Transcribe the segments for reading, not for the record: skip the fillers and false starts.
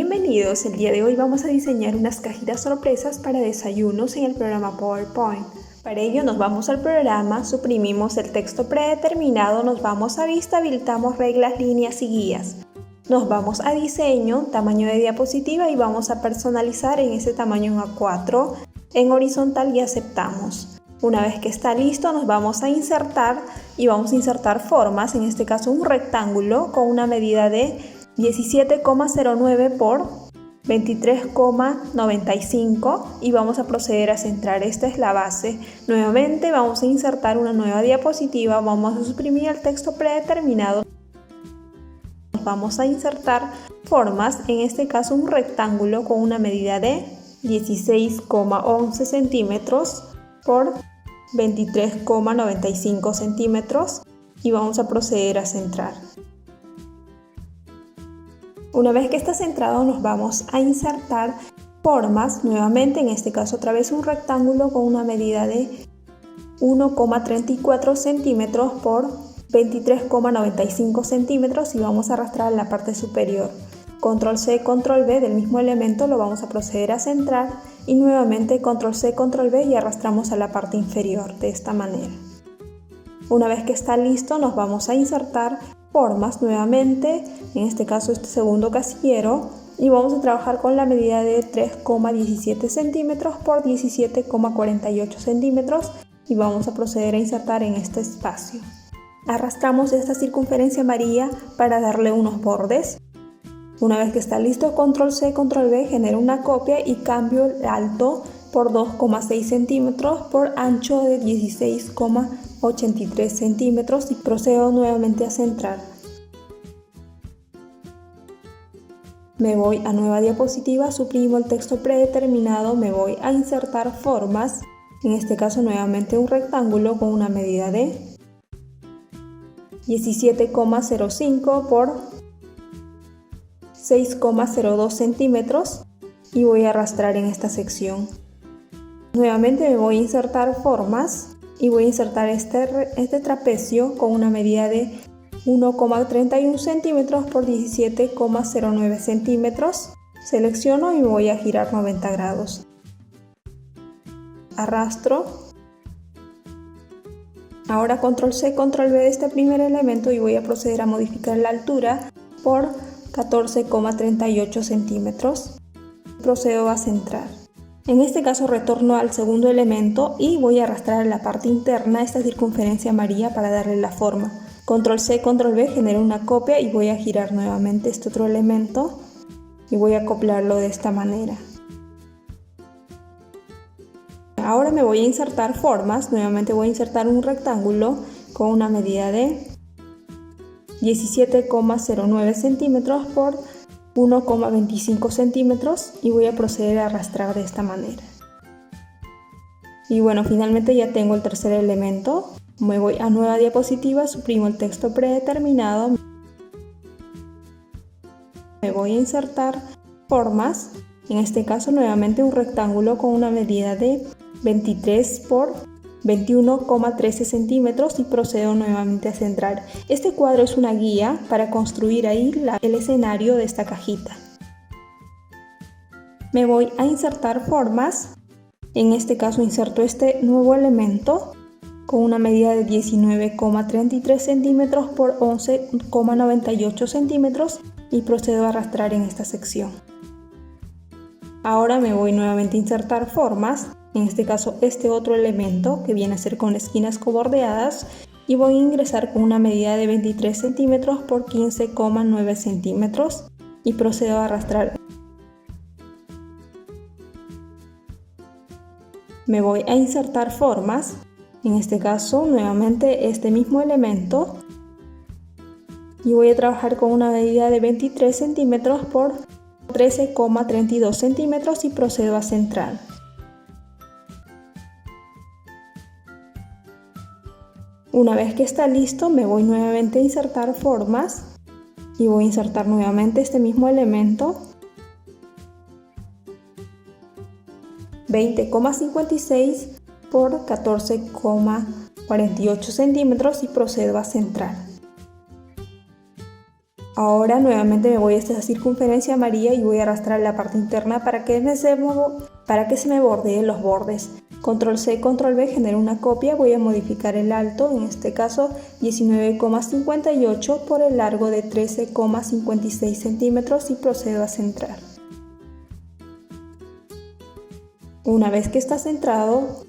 Bienvenidos, el día de hoy vamos a diseñar unas cajitas sorpresas para desayunos en el programa PowerPoint. Para ello nos vamos al programa, suprimimos el texto predeterminado, nos vamos a vista, habilitamos reglas, líneas y guías. Nos vamos a diseño, tamaño de diapositiva y vamos a personalizar en ese tamaño en A4, en horizontal y aceptamos. Una vez que está listo nos vamos a insertar y vamos a insertar formas, en este caso un rectángulo con una medida de 17,09 por 23,95 y vamos a proceder a centrar. Esta es la base. Nuevamente vamos a insertar una nueva diapositiva, vamos a suprimir el texto predeterminado. Vamos a insertar formas, en este caso un rectángulo con una medida de 16,11 centímetros por 23,95 centímetros y vamos a proceder a centrar. Una vez que está centrado nos vamos a insertar formas, nuevamente en este caso otra vez un rectángulo con una medida de 1,34 centímetros por 23,95 centímetros y vamos a arrastrar en la parte superior. Control C, Control V del mismo elemento lo vamos a proceder a centrar y nuevamente Control C, Control V y arrastramos a la parte inferior de esta manera. Una vez que está listo nos vamos a insertar formas nuevamente, en este caso este segundo casillero, y vamos a trabajar con la medida de 3,17 centímetros por 17,48 centímetros y vamos a proceder a insertar en este espacio. Arrastramos esta circunferencia amarilla para darle unos bordes. Una vez que está listo, Control C, Control V, genero una copia y cambio el alto por 2,6 centímetros por ancho de 16,83 centímetros y procedo nuevamente a centrar. Me voy a nueva diapositiva, suprimo el texto predeterminado, me voy a insertar formas, en este caso nuevamente un rectángulo con una medida de 17,05 por 6,02 centímetros y voy a arrastrar en esta sección. Nuevamente me voy a insertar formas y voy a insertar este trapecio con una medida de 1,31 centímetros por 17,09 centímetros. Selecciono y me voy a girar 90 grados. Arrastro. Ahora Control C, Control V de este primer elemento y voy a proceder a modificar la altura por 14,38 centímetros. Procedo a centrar. En este caso retorno al segundo elemento y voy a arrastrar en la parte interna esta circunferencia amarilla para darle la forma. Control C, Control V, genero una copia y voy a girar nuevamente este otro elemento y voy a acoplarlo de esta manera. Ahora me voy a insertar formas, nuevamente voy a insertar un rectángulo con una medida de 17,09 centímetros por 1,25 centímetros y voy a proceder a arrastrar de esta manera. Y bueno, finalmente ya tengo el tercer elemento. Me voy a nueva diapositiva, suprimo el texto predeterminado. Me voy a insertar formas, en este caso nuevamente un rectángulo con una medida de 23 por 21,13 centímetros y procedo nuevamente a centrar. Este cuadro es una guía para construir ahí el escenario de esta cajita. Me voy a insertar formas, en este caso inserto este nuevo elemento con una medida de 19,33 centímetros por 11,98 centímetros y procedo a arrastrar en esta sección. Ahora me voy nuevamente a insertar formas, en este caso este otro elemento que viene a ser con esquinas cobordeadas y voy a ingresar con una medida de 23 centímetros por 15,9 centímetros y procedo a arrastrar. Me voy a insertar formas, en este caso nuevamente este mismo elemento y voy a trabajar con una medida de 23 centímetros por 13,32 centímetros y procedo a centrar. Una vez que está listo me voy nuevamente a insertar formas y voy a insertar nuevamente este mismo elemento 20,56 por 14,48 centímetros y procedo a centrar. Ahora nuevamente me voy a esta circunferencia amarilla y voy a arrastrar la parte interna para que se me bordeen los bordes. Control C, Control V, genero una copia, voy a modificar el alto, en este caso 19,58 por el largo de 13,56 centímetros y procedo a centrar. Una vez que está centrado,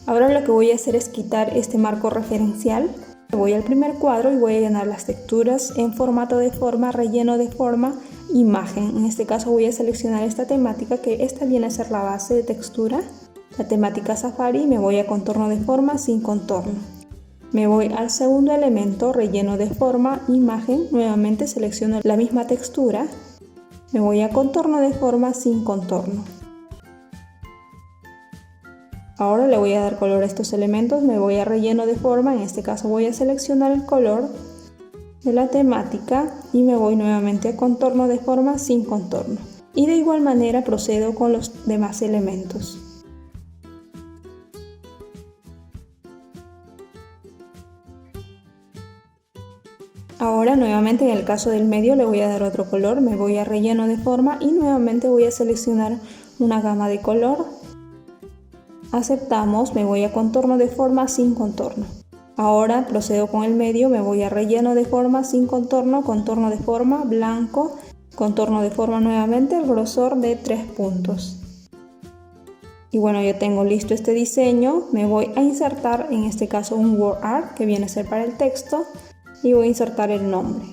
ahora lo que voy a hacer es quitar este marco referencial. Voy al primer cuadro y voy a llenar las texturas en formato de forma, relleno de forma, imagen. En este caso voy a seleccionar esta temática, que esta viene a ser la base de textura, la temática Safari, y me voy a contorno de forma sin contorno. Me voy al segundo elemento, relleno de forma, imagen, nuevamente selecciono la misma textura, me voy a contorno de forma sin contorno. Ahora le voy a dar color a estos elementos, me voy a relleno de forma, en este caso voy a seleccionar el color de la temática y me voy nuevamente a contorno de forma sin contorno. Y de igual manera procedo con los demás elementos. Ahora nuevamente en el caso del medio le voy a dar otro color, me voy a relleno de forma y nuevamente voy a seleccionar una gama de color. Aceptamos, me voy a contorno de forma sin contorno. Ahora procedo con el medio, me voy a relleno de forma sin contorno, contorno de forma, blanco, contorno de forma nuevamente, el grosor de 3 puntos. Y bueno, ya tengo listo este diseño, me voy a insertar en este caso un word art que viene a ser para el texto y voy a insertar el nombre.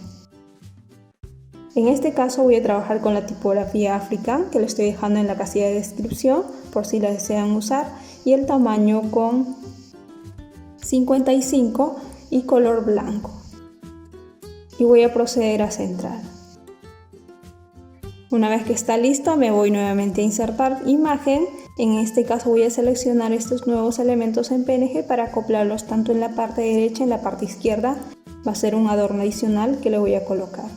En este caso voy a trabajar con la tipografía African, que lo estoy dejando en la casilla de descripción por si la desean usar, y el tamaño con 55 y color blanco. Y voy a proceder a centrar. Una vez que está listo, me voy nuevamente a insertar imagen. En este caso voy a seleccionar estos nuevos elementos en PNG para acoplarlos tanto en la parte derecha y en la parte izquierda. Va a ser un adorno adicional que le voy a colocar.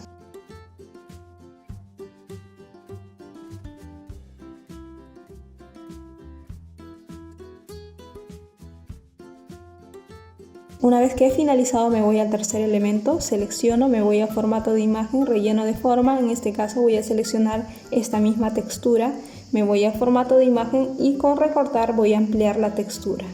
Una vez que he finalizado me voy al tercer elemento, selecciono, me voy a formato de imagen, relleno de forma, en este caso voy a seleccionar esta misma textura, me voy a formato de imagen y con recortar voy a ampliar la textura.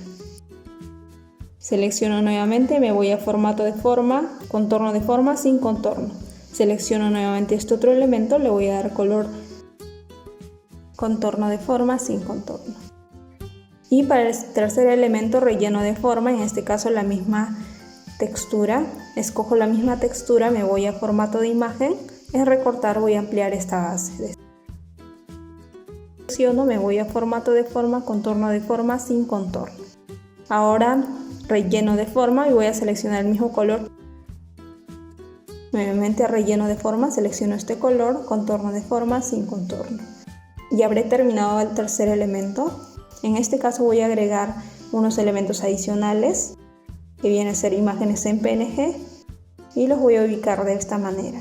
Selecciono nuevamente, me voy a formato de forma, contorno de forma sin contorno. Selecciono nuevamente este otro elemento, le voy a dar color, contorno de forma sin contorno. Y para el tercer elemento, relleno de forma, en este caso la misma textura, escojo la misma textura, me voy a formato de imagen, en recortar voy a ampliar esta base. Selecciono, me voy a formato de forma, contorno de forma sin contorno. Ahora relleno de forma y voy a seleccionar el mismo color. Nuevamente relleno de forma, selecciono este color, contorno de forma sin contorno. Y habré terminado el tercer elemento. En este caso voy a agregar unos elementos adicionales que vienen a ser imágenes en PNG y los voy a ubicar de esta manera.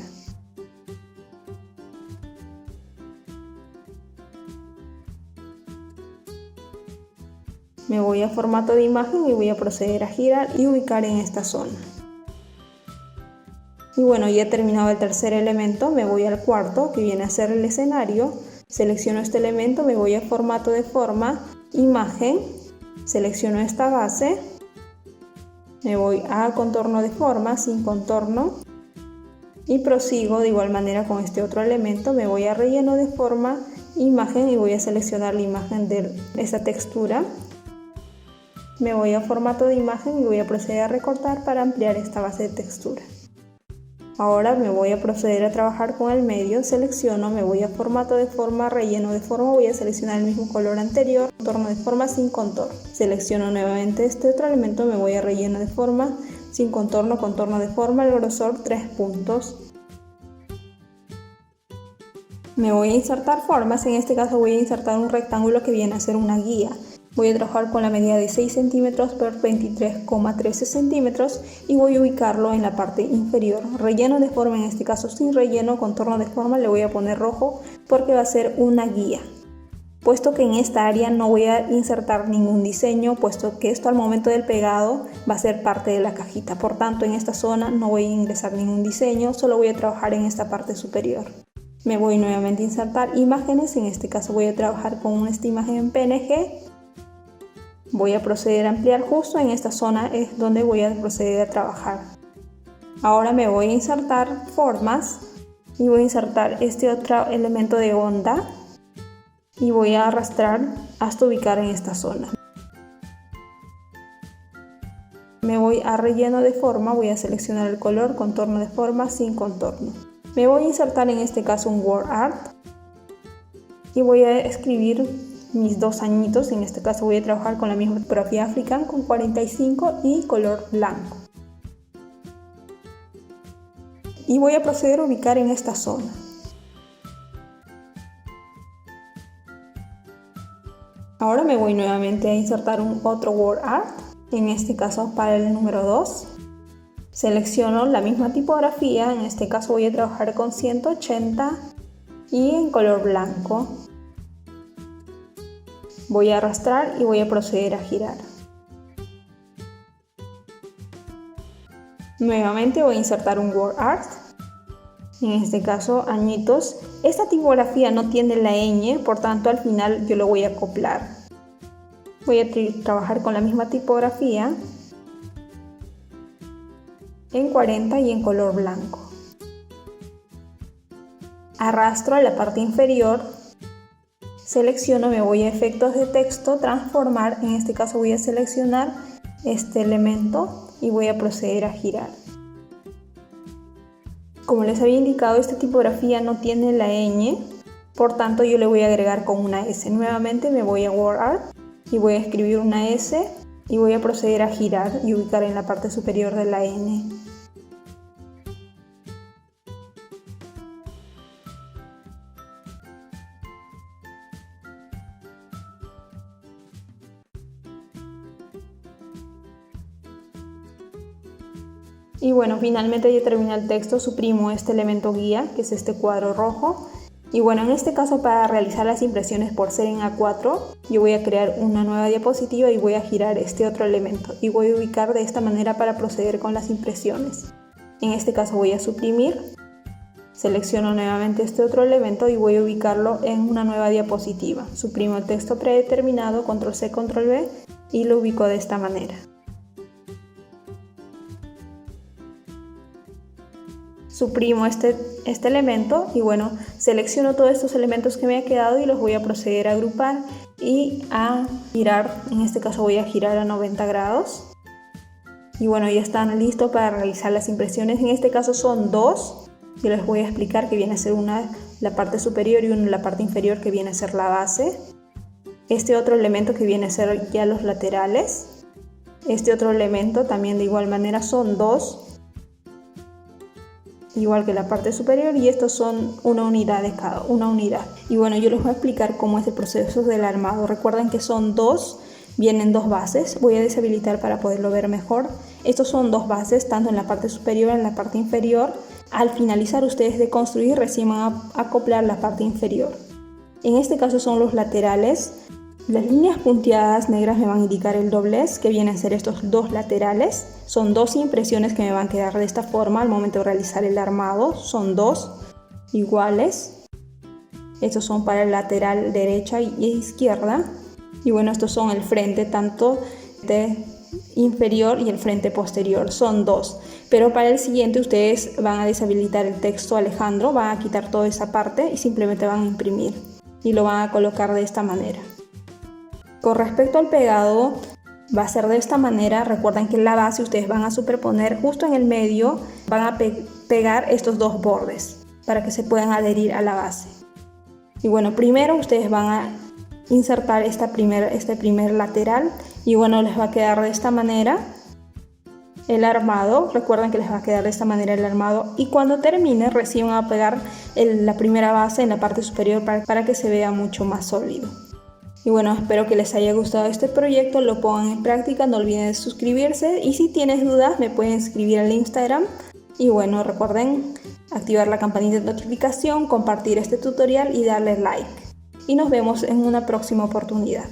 Me voy a formato de imagen y voy a proceder a girar y ubicar en esta zona. Y bueno, ya he terminado el tercer elemento, me voy al cuarto que viene a ser el escenario. Selecciono este elemento, me voy a formato de forma, imagen, selecciono esta base, me voy a contorno de forma sin contorno y prosigo de igual manera con este otro elemento. Me voy a relleno de forma, imagen y voy a seleccionar la imagen de esta textura. Me voy a formato de imagen y voy a proceder a recortar para ampliar esta base de textura. Ahora me voy a proceder a trabajar con el medio, selecciono, me voy a formato de forma, relleno de forma, voy a seleccionar el mismo color anterior, contorno de forma sin contorno. Selecciono nuevamente este otro elemento, me voy a relleno de forma, sin contorno, contorno de forma, el grosor 3 puntos. Me voy a insertar formas, en este caso voy a insertar un rectángulo que viene a ser una guía. Voy a trabajar con la medida de 6 centímetros por 23,13 centímetros y voy a ubicarlo en la parte inferior. Relleno de forma, en este caso sin relleno, contorno de forma, le voy a poner rojo porque va a ser una guía. puesto que en esta área no voy a insertar ningún diseño, puesto que esto al momento del pegado va a ser parte de la cajita. Por tanto, en esta zona no voy a ingresar ningún diseño, solo voy a trabajar en esta parte superior. Me voy nuevamente a insertar imágenes, en este caso voy a trabajar con esta imagen en PNG. Voy a proceder a ampliar justo en esta zona, es donde voy a proceder a trabajar. Ahora me voy a insertar formas y voy a insertar este otro elemento de onda y voy a arrastrar hasta ubicar en esta zona. Me voy a relleno de forma, voy a seleccionar el color, contorno de forma sin contorno. Me voy a insertar en este caso un word art y voy a escribir mis 2 añitos. En este caso voy a trabajar con la misma tipografía African con 45 y color blanco. Y voy a proceder a ubicar en esta zona. Ahora me voy nuevamente a insertar otro word art, en este caso para el número 2. Selecciono la misma tipografía, en este caso voy a trabajar con 180 y en color blanco. Voy a arrastrar y voy a proceder a girar. Nuevamente voy a insertar un word art, en este caso añitos. Esta tipografía no tiene la ñ, por tanto al final yo lo voy a acoplar. Voy a trabajar con la misma tipografía en 40 y en color blanco. Arrastro a la parte inferior, selecciono, me voy a efectos de texto, transformar, en este caso voy a seleccionar este elemento y voy a proceder a girar. Como les había indicado, esta tipografía no tiene la ñ, por tanto yo le voy a agregar con una S. Nuevamente me voy a Word Art y voy a escribir una S y voy a proceder a girar y ubicar en la parte superior de la N. Y bueno, finalmente ya terminé el texto, suprimo este elemento guía, que es este cuadro rojo. Y bueno, en este caso para realizar las impresiones por ser en A4, yo voy a crear una nueva diapositiva y voy a girar este otro elemento. Y voy a ubicar de esta manera para proceder con las impresiones. En este caso voy a suprimir, selecciono nuevamente este otro elemento y voy a ubicarlo en una nueva diapositiva. Suprimo el texto predeterminado, control C, control V y lo ubico de esta manera. Suprimo este elemento y bueno, selecciono todos estos elementos que me ha quedado y los voy a proceder a agrupar y a girar. En este caso voy a girar a 90 grados. Y bueno, ya están listos para realizar las impresiones. En este caso son dos. Yo les voy a explicar que viene a ser una la parte superior y una la parte inferior, que viene a ser la base. Este otro elemento que viene a ser ya los laterales. Este otro elemento también de igual manera son dos, igual que la parte superior, y estos son una unidad de cada unidad. Y bueno, yo les voy a explicar cómo es el proceso del armado. Recuerden que son dos, vienen dos bases. Voy a deshabilitar para poderlo ver mejor. Estos son dos bases, tanto en la parte superior como en la parte inferior. Al finalizar ustedes de construir, recién van a acoplar la parte inferior. En este caso son los laterales. Las líneas punteadas negras me van a indicar el doblez, que vienen a ser estos dos laterales. Son dos impresiones que me van a quedar de esta forma al momento de realizar el armado. Son dos iguales. Estos son para el lateral derecha y izquierda. Y bueno, estos son el frente, tanto de inferior y el frente posterior. Son dos. Pero para el siguiente ustedes van a deshabilitar el texto Alejandro, van a quitar toda esa parte y simplemente van a imprimir. Y lo van a colocar de esta manera. Con respecto al pegado, va a ser de esta manera. Recuerden que en la base ustedes van a superponer justo en el medio, van a pegar estos dos bordes para que se puedan adherir a la base. Y bueno, primero ustedes van a insertar este primer lateral y bueno, les va a quedar de esta manera el armado. Recuerden que les va a quedar de esta manera el armado y cuando termine recién van a pegar la primera base en la parte superior para que se vea mucho más sólido. Y bueno, espero que les haya gustado este proyecto, lo pongan en práctica, no olviden de suscribirse y si tienes dudas me pueden escribir al Instagram. Y bueno, recuerden activar la campanita de notificación, compartir este tutorial y darle like. y nos vemos en una próxima oportunidad.